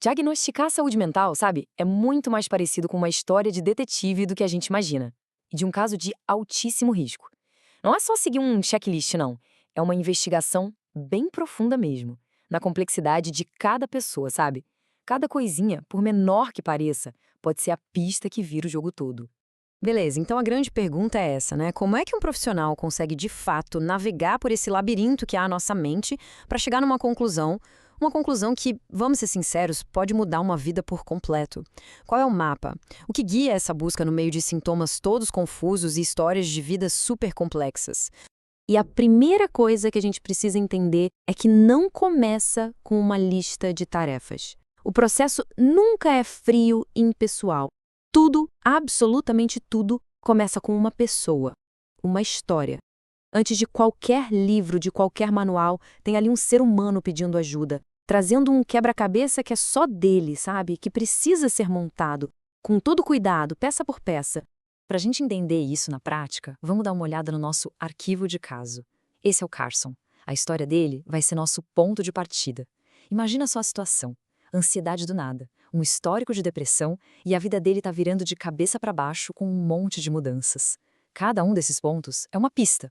Diagnosticar a saúde mental, sabe, é muito mais parecido com uma história de detetive do que a gente imagina. E de um caso de altíssimo risco. Não é só seguir um checklist, não. É uma investigação bem profunda mesmo. Na complexidade de cada pessoa, sabe? Cada coisinha, por menor que pareça, pode ser a pista que vira o jogo todo. Beleza, então a grande pergunta é essa, né? Como é que um profissional consegue de fato navegar por esse labirinto que é a nossa mente para chegar numa conclusão? Uma conclusão que, vamos ser sinceros, pode mudar uma vida por completo. Qual é o mapa? O que guia essa busca no meio de sintomas todos confusos e histórias de vidas super complexas? E a primeira coisa que a gente precisa entender é que não começa com uma lista de tarefas. O processo nunca é frio e impessoal. Tudo, absolutamente tudo, começa com uma pessoa, uma história. Antes de qualquer livro, de qualquer manual, tem ali um ser humano pedindo ajuda, trazendo um quebra-cabeça que é só dele, sabe? Que precisa ser montado, com todo cuidado, peça por peça. Para a gente entender isso na prática, vamos dar uma olhada no nosso arquivo de caso. Esse é o Carson. A história dele vai ser nosso ponto de partida. Imagina só a situação. Ansiedade do nada, um histórico de depressão e a vida dele tá virando de cabeça para baixo com um monte de mudanças. Cada um desses pontos é uma pista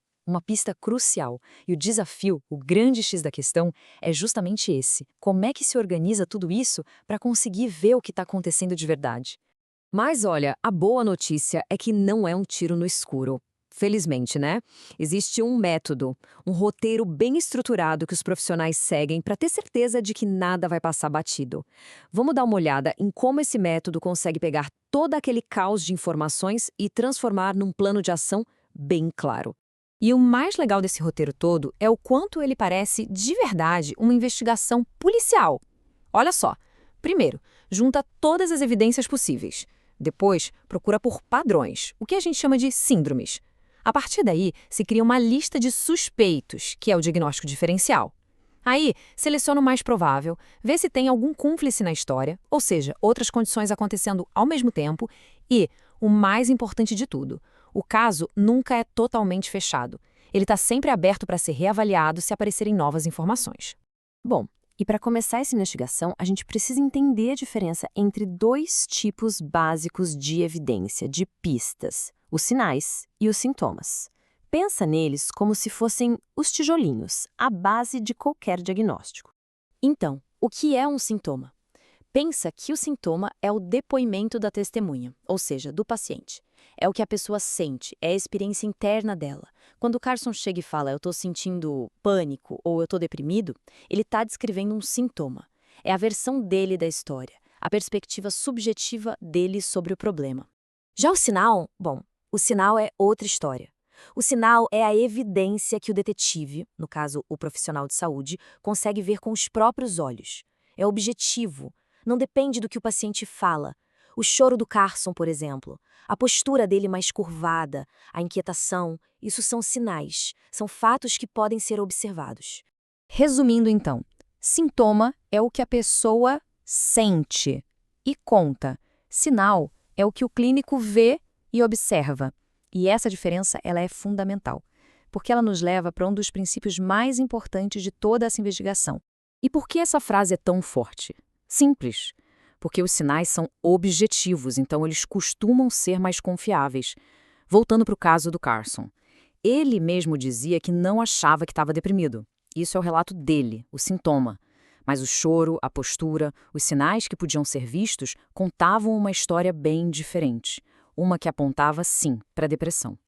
crucial. E o desafio, o grande X da questão, é justamente esse. Como é que se organiza tudo isso para conseguir ver o que está acontecendo de verdade? Mas olha, a boa notícia é que não é um tiro no escuro. Felizmente, né? Existe um método, um roteiro bem estruturado que os profissionais seguem para ter certeza de que nada vai passar batido. Vamos dar uma olhada em como esse método consegue pegar todo aquele caos de informações e transformar num plano de ação bem claro. E o mais legal desse roteiro todo é o quanto ele parece, de verdade, uma investigação policial. Olha só. Primeiro, junta todas as evidências possíveis. Depois, procura por padrões, o que a gente chama de síndromes. A partir daí, se cria uma lista de suspeitos, que é o diagnóstico diferencial. Aí, seleciona o mais provável, vê se tem algum cúmplice na história, ou seja, outras condições acontecendo ao mesmo tempo, e, o mais importante de tudo, o caso nunca é totalmente fechado. Ele está sempre aberto para ser reavaliado se aparecerem novas informações. Bom, e para começar essa investigação, a gente precisa entender a diferença entre dois tipos básicos de evidência, de pistas: os sinais e os sintomas. Pensa neles como se fossem os tijolinhos, a base de qualquer diagnóstico. Então, o que é um sintoma? Pensa que o sintoma é o depoimento da testemunha, ou seja, do paciente. É o que a pessoa sente, é a experiência interna dela. Quando o Carson chega e fala, eu estou sentindo pânico ou eu estou deprimido, ele está descrevendo um sintoma. É a versão dele da história, a perspectiva subjetiva dele sobre o problema. Já o sinal, bom, o sinal é outra história. O sinal é a evidência que o detetive, no caso o profissional de saúde, consegue ver com os próprios olhos. É objetivo, não depende do que o paciente fala. O choro do Carson, por exemplo, a postura dele mais curvada, a inquietação, isso são sinais, são fatos que podem ser observados. Resumindo, então, sintoma é o que a pessoa sente e conta. Sinal é o que o clínico vê e observa. E essa diferença ela é fundamental, porque ela nos leva para um dos princípios mais importantes de toda essa investigação. E por que essa frase é tão forte? Simples. Porque os sinais são objetivos, então eles costumam ser mais confiáveis. Voltando para o caso do Carson. Ele mesmo dizia que não achava que estava deprimido. Isso é o relato dele, o sintoma. Mas o choro, a postura, os sinais que podiam ser vistos contavam uma história bem diferente. Uma que apontava, sim, para a depressão.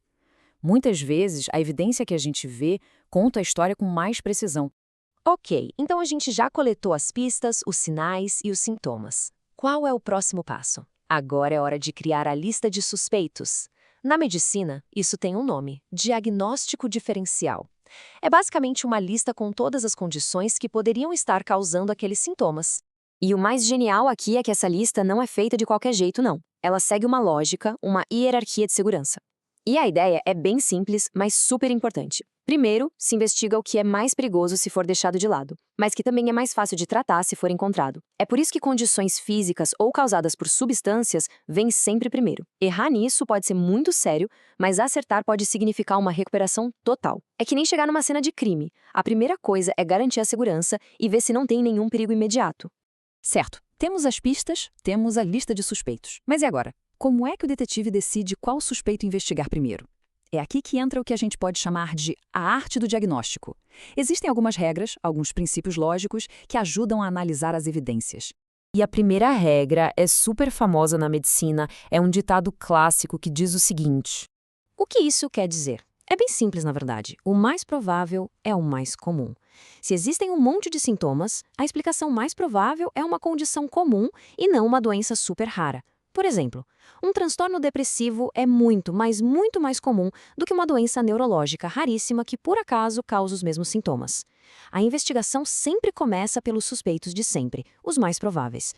Muitas vezes, a evidência que a gente vê conta a história com mais precisão. Ok, então a gente já coletou as pistas, os sinais e os sintomas. Qual é o próximo passo? Agora é hora de criar a lista de suspeitos. Na medicina, isso tem um nome: diagnóstico diferencial. É basicamente uma lista com todas as condições que poderiam estar causando aqueles sintomas. E o mais genial aqui é que essa lista não é feita de qualquer jeito, não. Ela segue uma lógica, uma hierarquia de segurança. E a ideia é bem simples, mas super importante. Primeiro, se investiga o que é mais perigoso se for deixado de lado, mas que também é mais fácil de tratar se for encontrado. É por isso que condições físicas ou causadas por substâncias vêm sempre primeiro. Errar nisso pode ser muito sério, mas acertar pode significar uma recuperação total. É que nem chegar numa cena de crime. A primeira coisa é garantir a segurança e ver se não tem nenhum perigo imediato. Certo, temos as pistas, temos a lista de suspeitos. Mas e agora? Como é que o detetive decide qual suspeito investigar primeiro? É aqui que entra o que a gente pode chamar de a arte do diagnóstico. Existem algumas regras, alguns princípios lógicos que ajudam a analisar as evidências. E a primeira regra é super famosa na medicina, é um ditado clássico que diz o seguinte: O que isso quer dizer? É bem simples, na verdade. O mais provável é o mais comum. Se existem um monte de sintomas, a explicação mais provável é uma condição comum e não uma doença super rara. Por exemplo, um transtorno depressivo é muito, mas muito mais comum do que uma doença neurológica raríssima que, por acaso, causa os mesmos sintomas. A investigação sempre começa pelos suspeitos de sempre, os mais prováveis.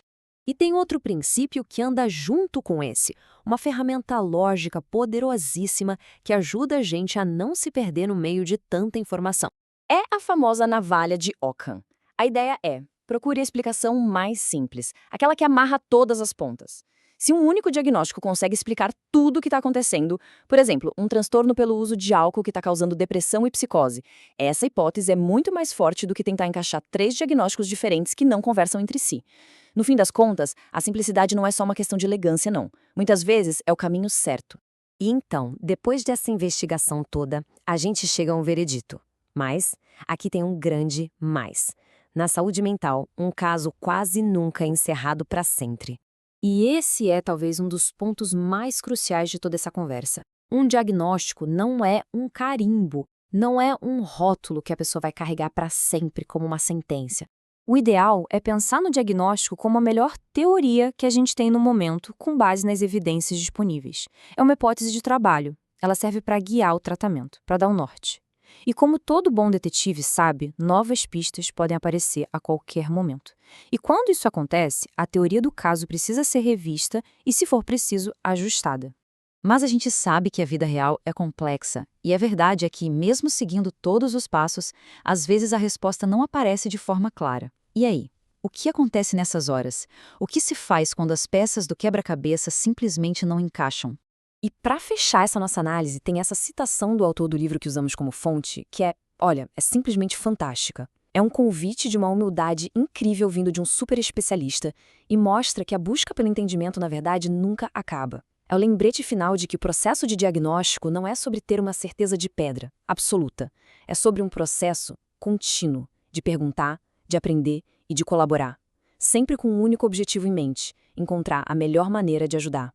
E tem outro princípio que anda junto com esse, uma ferramenta lógica poderosíssima que ajuda a gente a não se perder no meio de tanta informação. É a famosa navalha de Ockham. A ideia é, procure a explicação mais simples, aquela que amarra todas as pontas. Se um único diagnóstico consegue explicar tudo o que está acontecendo, por exemplo, um transtorno pelo uso de álcool que está causando depressão e psicose, essa hipótese é muito mais forte do que tentar encaixar 3 diagnósticos diferentes que não conversam entre si. No fim das contas, a simplicidade não é só uma questão de elegância, não. Muitas vezes é o caminho certo. E então, depois dessa investigação toda, a gente chega a um veredito. Mas, aqui tem um grande mais. Na saúde mental, um caso quase nunca é encerrado para sempre. E esse é talvez um dos pontos mais cruciais de toda essa conversa. Um diagnóstico não é um carimbo, não é um rótulo que a pessoa vai carregar para sempre como uma sentença. O ideal é pensar no diagnóstico como a melhor teoria que a gente tem no momento, com base nas evidências disponíveis. É uma hipótese de trabalho. Ela serve para guiar o tratamento, para dar um norte. E como todo bom detetive sabe, novas pistas podem aparecer a qualquer momento. E quando isso acontece, a teoria do caso precisa ser revista e, se for preciso, ajustada. Mas a gente sabe que a vida real é complexa, e a verdade é que, mesmo seguindo todos os passos, às vezes a resposta não aparece de forma clara. E aí? O que acontece nessas horas? O que se faz quando as peças do quebra-cabeça simplesmente não encaixam? E para fechar essa nossa análise, tem essa citação do autor do livro que usamos como fonte, que é simplesmente fantástica. É um convite de uma humildade incrível vindo de um super especialista e mostra que a busca pelo entendimento, na verdade, nunca acaba. É o lembrete final de que o processo de diagnóstico não é sobre ter uma certeza de pedra, absoluta. É sobre um processo contínuo de perguntar, de aprender e de colaborar. Sempre com um único objetivo em mente: encontrar a melhor maneira de ajudar.